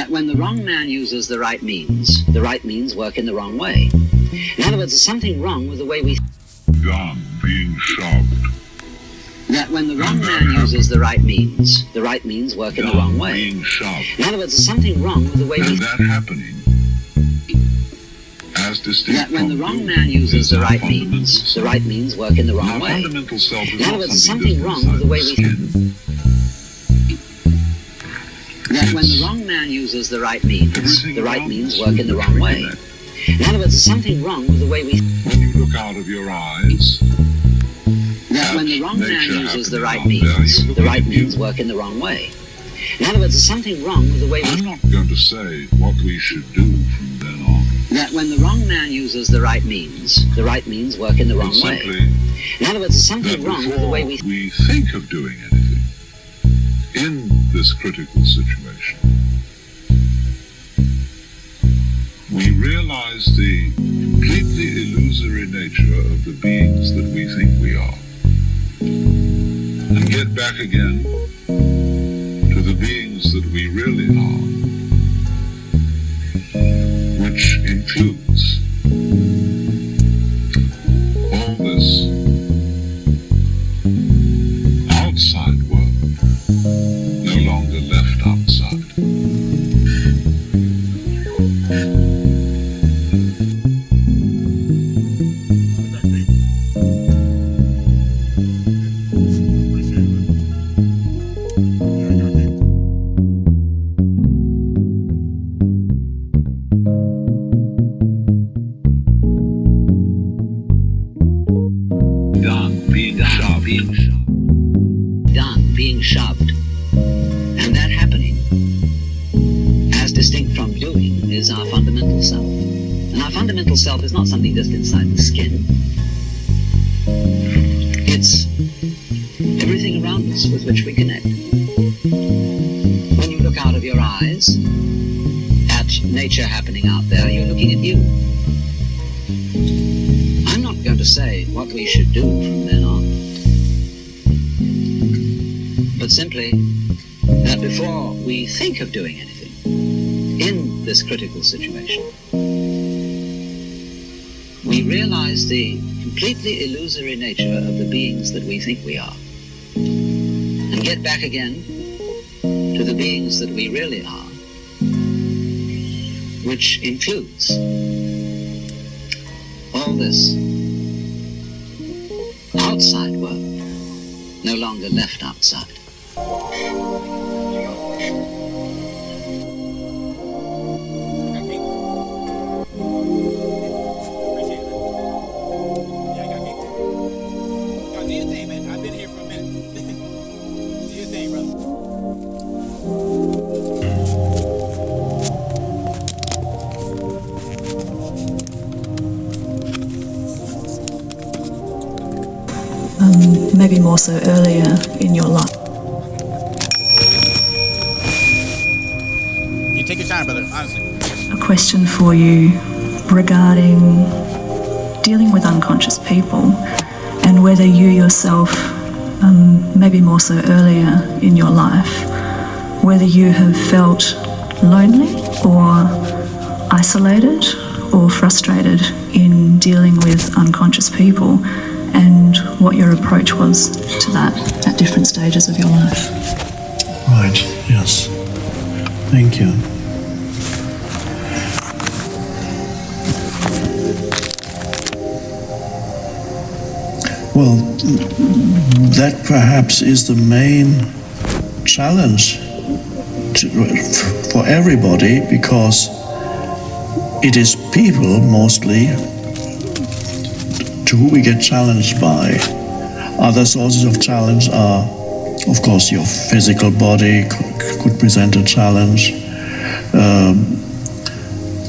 That when the wrong man uses the right means work in the wrong way. In other words, there's something wrong with the way we... Gun being shoved. That when the wrong man uses the right means work in the wrong way. Being shoved. In other words, there's something wrong with the way we... And that happening, as distinct That when the from wrong you, man uses is the our right fundamental means self. work in the wrong Our way. fundamental self is In other not words, there's something something wrong with the way we... skin. That when the wrong man uses the right means work in the wrong way. Connect. In other words, there's something wrong with the way we... When you look out of your eyes, That when the wrong man nature uses the happening right out there, you look at means you. work in the wrong way. In other words, there's something wrong with the way we... I'm not going to say what we should do from then on. That when the wrong man uses the right means work in the wrong But way. simply In other words, there's that something wrong with the way we... before we think of doing anything in this critical situation, we realize the completely illusory nature of the beings that we think we are, and get back again to the beings that we really are, which includes all this outside world, no longer left outside. Being shoved. And that happening, as distinct from doing, is our fundamental self. And our fundamental self is not something just inside the skin. It's everything around us with which we connect. When you look out of your eyes at nature happening out there, you're looking at you. I'm not going to say what we should do from then on, but simply that before we think of doing anything in this critical situation, we realize the completely illusory nature of the beings that we think we are, and get back again to the beings that we really are, which includes all this outside world, no longer left outside. Maybe more so earlier in your life. You take your time, brother, honestly. A question for you regarding dealing with unconscious people and whether you yourself, maybe more so earlier in your life, whether you have felt lonely or isolated or frustrated in dealing with unconscious people, and what your approach was to that at different stages of your life. Right, yes. Thank you. Well, that perhaps is the main challenge for everybody, because it is people mostly to who we get challenged by. Other sources of challenge are, of course, your physical body could present a challenge.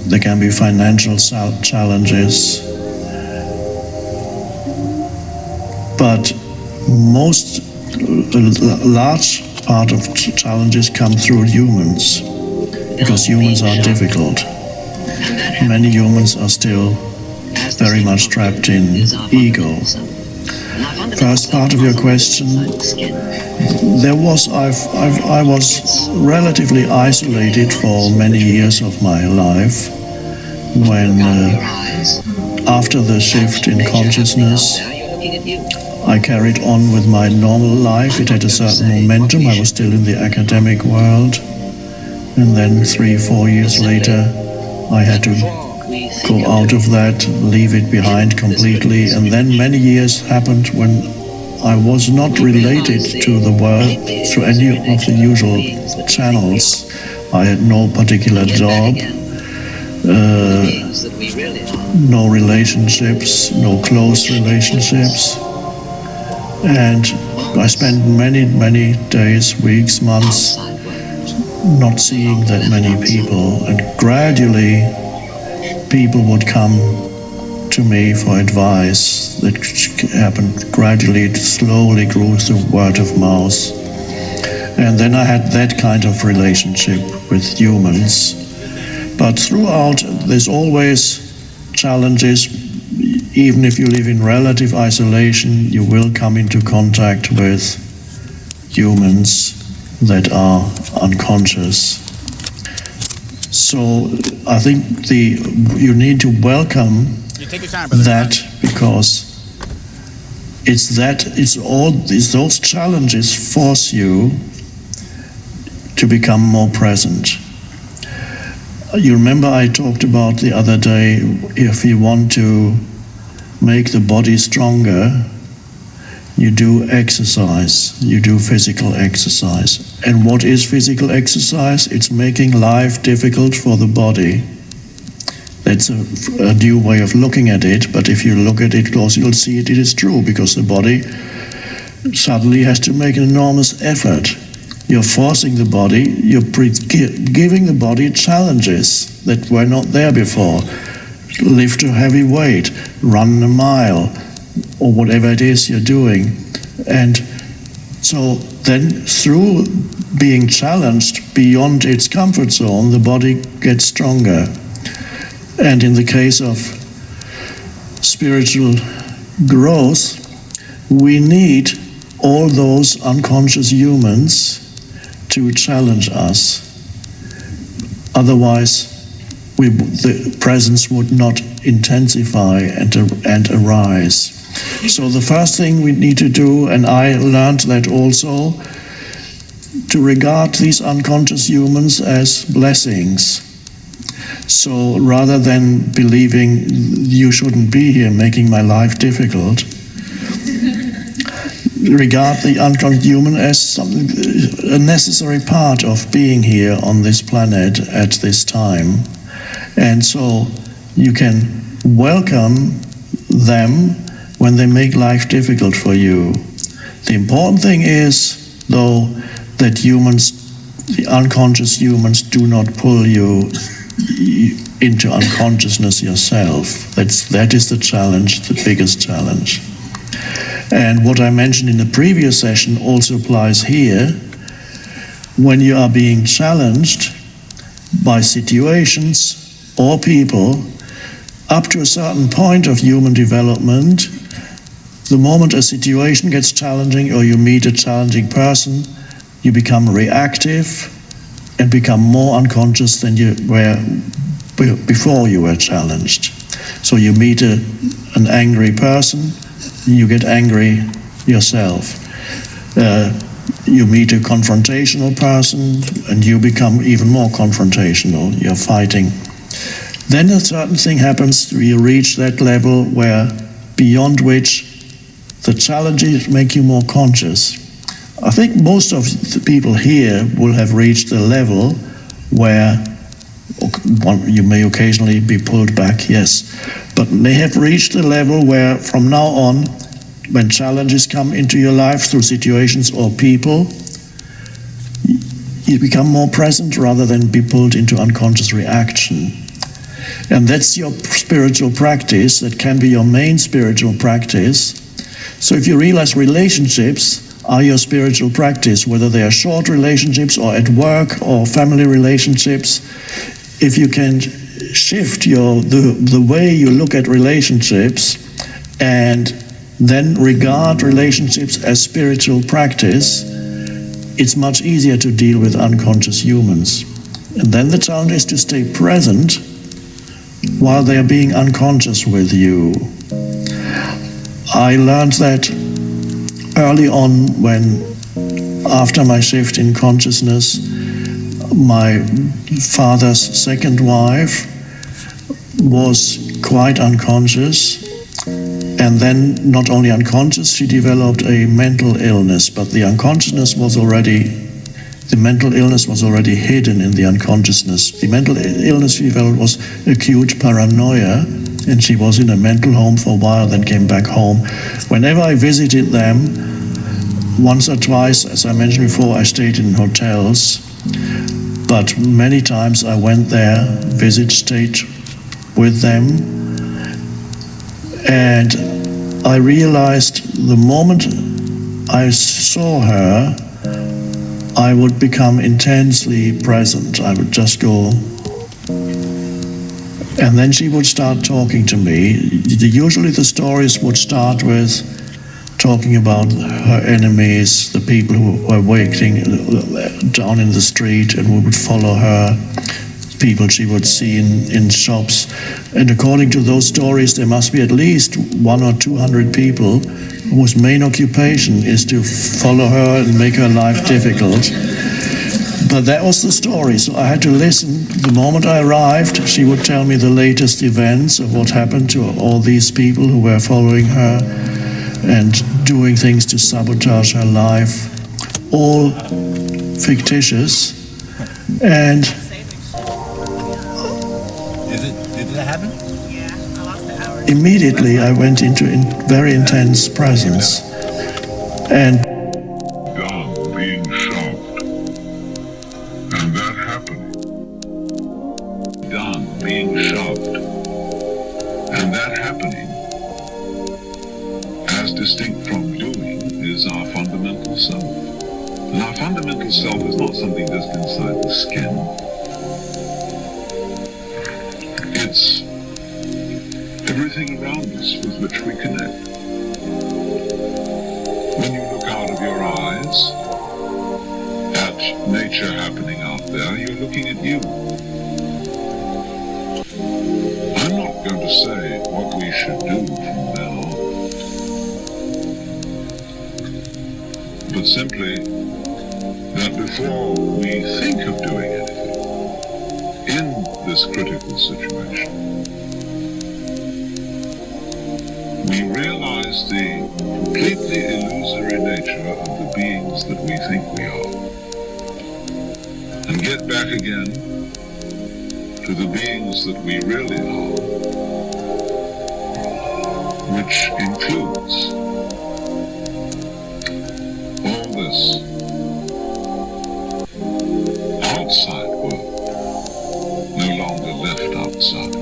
There can be financial challenges. But most large part of challenges come through humans, because humans are difficult. Many humans are still very much trapped in ego. first part of your question, I was relatively isolated for many years of my life when, after the shift in consciousness, I carried on with my normal life. It had a certain momentum. I was still in the academic world. And then 3-4 years later, I had to go out of that, leave it behind completely. And then many years happened when I was not related to the world through any of the usual channels. I had no particular job, no relationships, no close relationships. And I spent many days, weeks, months not seeing that many people. And gradually people would come to me for advice. That happened gradually, it slowly grew through word of mouth. And then I had that kind of relationship with humans. But throughout, there's always challenges. Even if you live in relative isolation, you will come into contact with humans that are unconscious. So I think you need to welcome that, because it's those challenges force you to become more present. You remember I talked about the other day, if you want to make the body stronger, you do exercise, you do physical exercise. And what is physical exercise? It's making life difficult for the body. That's a new way of looking at it, but if you look at it close, you'll see it is true, because the body suddenly has to make an enormous effort. You're forcing the body, you're giving the body challenges that were not there before. Lift a heavy weight, run a mile, or whatever it is you're doing. And so then through being challenged beyond its comfort zone, the body gets stronger. And in the case of spiritual growth, we need all those unconscious humans to challenge us. Otherwise, the presence would not intensify and arise. So the first thing we need to do, and I learned that also, to regard these unconscious humans as blessings. So rather than believing you shouldn't be here, making my life difficult, regard the unconscious human as something, a necessary part of being here on this planet at this time. And so you can welcome them when they make life difficult for you. The important thing is, though, that humans, the unconscious humans, do not pull you into unconsciousness yourself. That is the challenge, the biggest challenge. And what I mentioned in the previous session also applies here. When you are being challenged by situations or people, up to a certain point of human development, the moment a situation gets challenging or you meet a challenging person, you become reactive and become more unconscious than you were before you were challenged. So you meet an angry person, you get angry yourself. You meet a confrontational person and you become even more confrontational, you're fighting. Then a certain thing happens, you reach that level where beyond which the challenges make you more conscious. I think most of the people here will have reached the level where you may occasionally be pulled back, yes, but may have reached the level where from now on, when challenges come into your life through situations or people, you become more present rather than be pulled into unconscious reaction. And that's your spiritual practice. That can be your main spiritual practice. So if you realize relationships are your spiritual practice, whether they are short relationships or at work or family relationships, if you can shift the way you look at relationships and then regard relationships as spiritual practice, it's much easier to deal with unconscious humans. And then the challenge is to stay present while they are being unconscious with you. I learned that early on when, after my shift in consciousness, my father's second wife was quite unconscious, and then not only unconscious, she developed a mental illness, but the mental illness was already hidden in the unconsciousness. The mental illness she developed was acute paranoia, and she was in a mental home for a while, then came back home. Whenever I visited them, once or twice, as I mentioned before, I stayed in hotels, but many times I went there, stayed with them, and I realized the moment I saw her, I would become intensely present. I would just go, and then she would start talking to me. Usually the stories would start with talking about her enemies, the people who were waiting down in the street and who would follow her, people she would see in shops. And according to those stories, there must be at least 100 or 200 people whose main occupation is to follow her and make her life difficult. But that was the story, so I had to listen. The moment I arrived, she would tell me the latest events of what happened to all these people who were following her and doing things to sabotage her life, all fictitious. And Did it happen? immediately I went into very intense presence. And Done being shocked, and that happening. Done being shocked, and that happening, as distinct from doing, is our fundamental self. And our fundamental self is not something just inside the skin. It's everything around us with which we connect. When you look out of your eyes at nature happening out there, you're looking at you. I'm not going to say what we should do from then on, but simply that before we think of doing anything in this critical situation, we realize the completely illusory nature of the beings that we think we are, and get back again to the beings that we really are, which includes all this outside world, no longer left outside.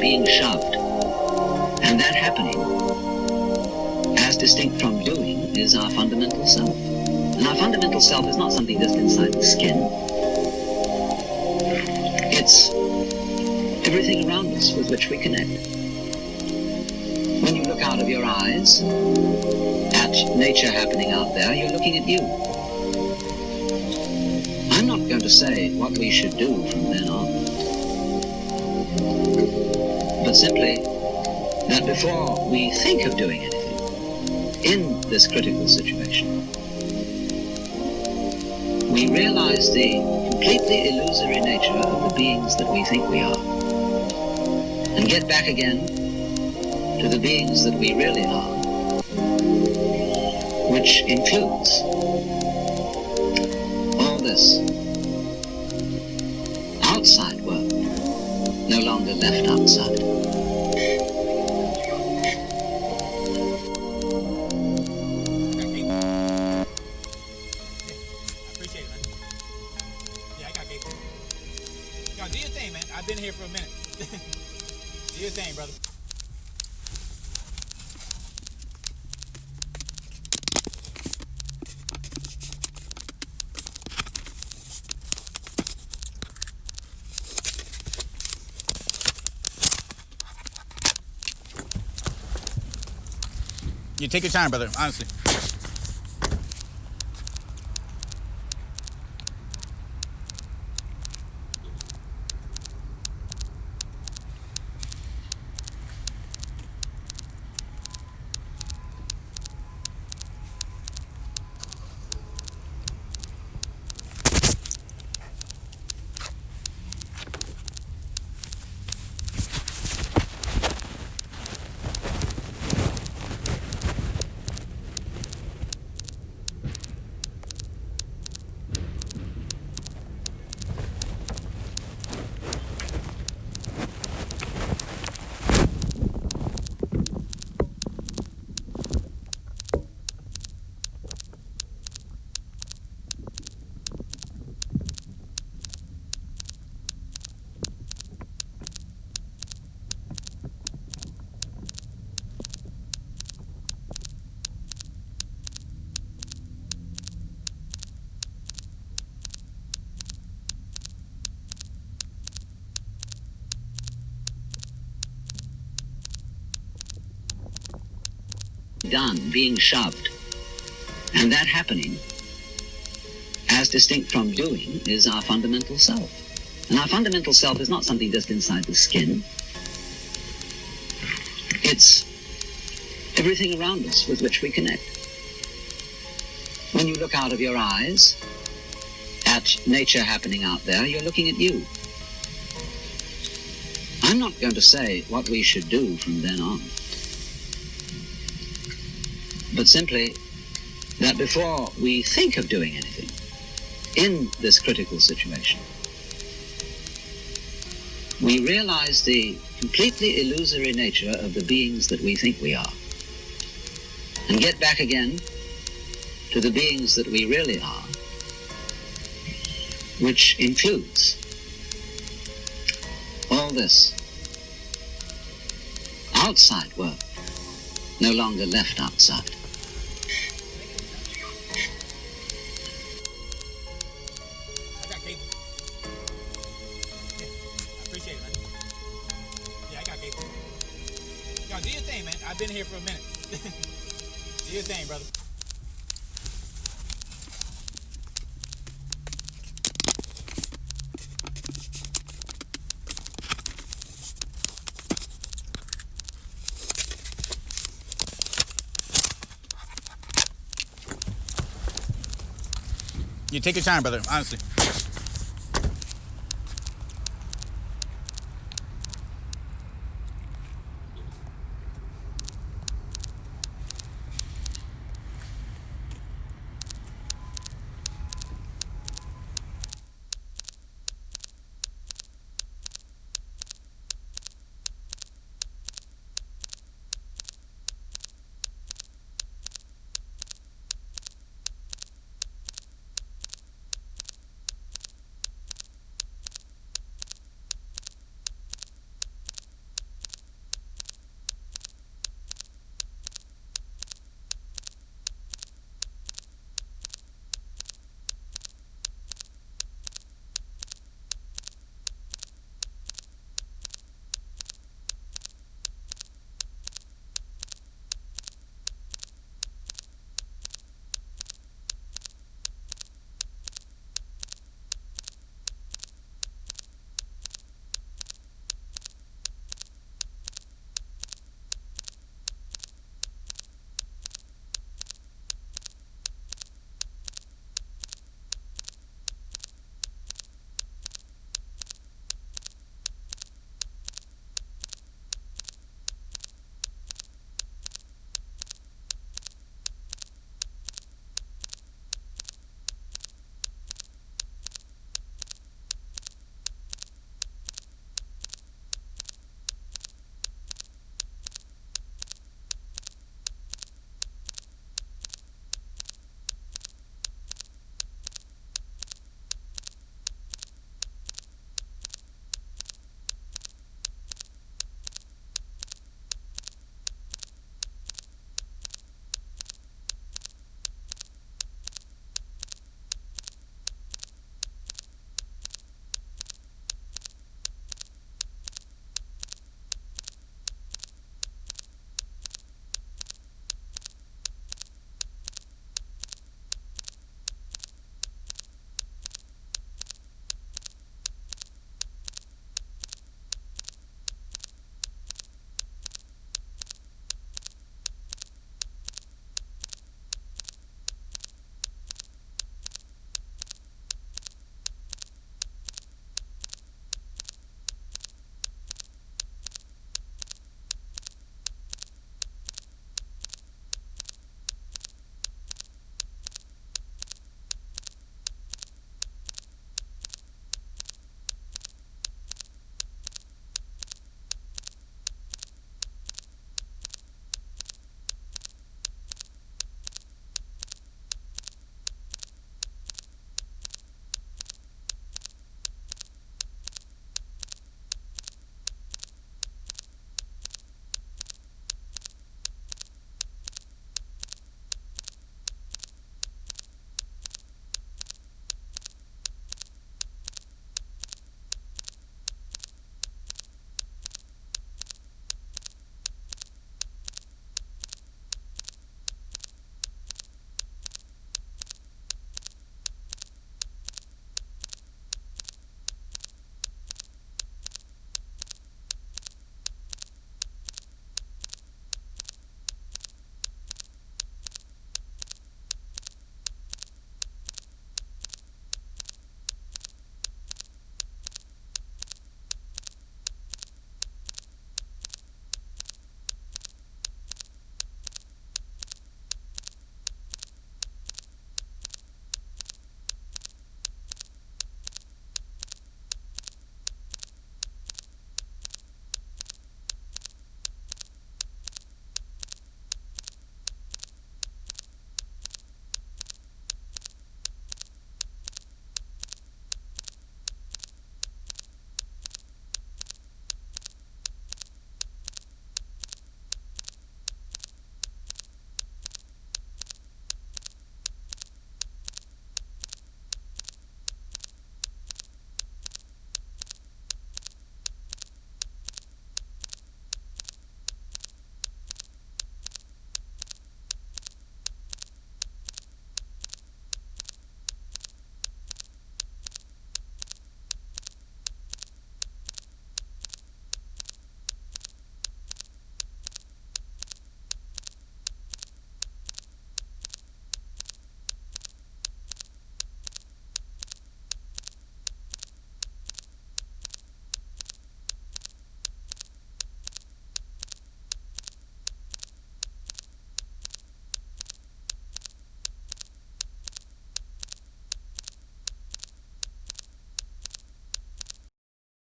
being shoved. And that happening, as distinct from doing, is our fundamental self. And our fundamental self is not something just inside the skin. It's everything around us with which we connect. When you look out of your eyes at nature happening out there, you're looking at you. I'm not going to say what we should do from then on, but simply that before we think of doing anything in this critical situation, we realize the completely illusory nature of the beings that we think we are, and get back again to the beings that we really are, which includes all this outside world, no longer left outside. do your thing, man. I've been here for a minute. Do your thing, brother. You take your time, brother, honestly. Done, being shoved. And that happening, as distinct from doing, is our fundamental self. And our fundamental self is not something just inside the skin. It's everything around us with which we connect. When you look out of your eyes at nature happening out there, you're looking at you. I'm not going to say what we should do from then on, but simply that before we think of doing anything in this critical situation, we realize the completely illusory nature of the beings that we think we are, and get back again to the beings that we really are, which includes all this outside work, no longer left outside. I got cable. Yeah, I appreciate it, man. Yeah, I got cable. Yo, do your thing, man. I've been here for a minute. Do your thing, brother. You take your time, brother, honestly.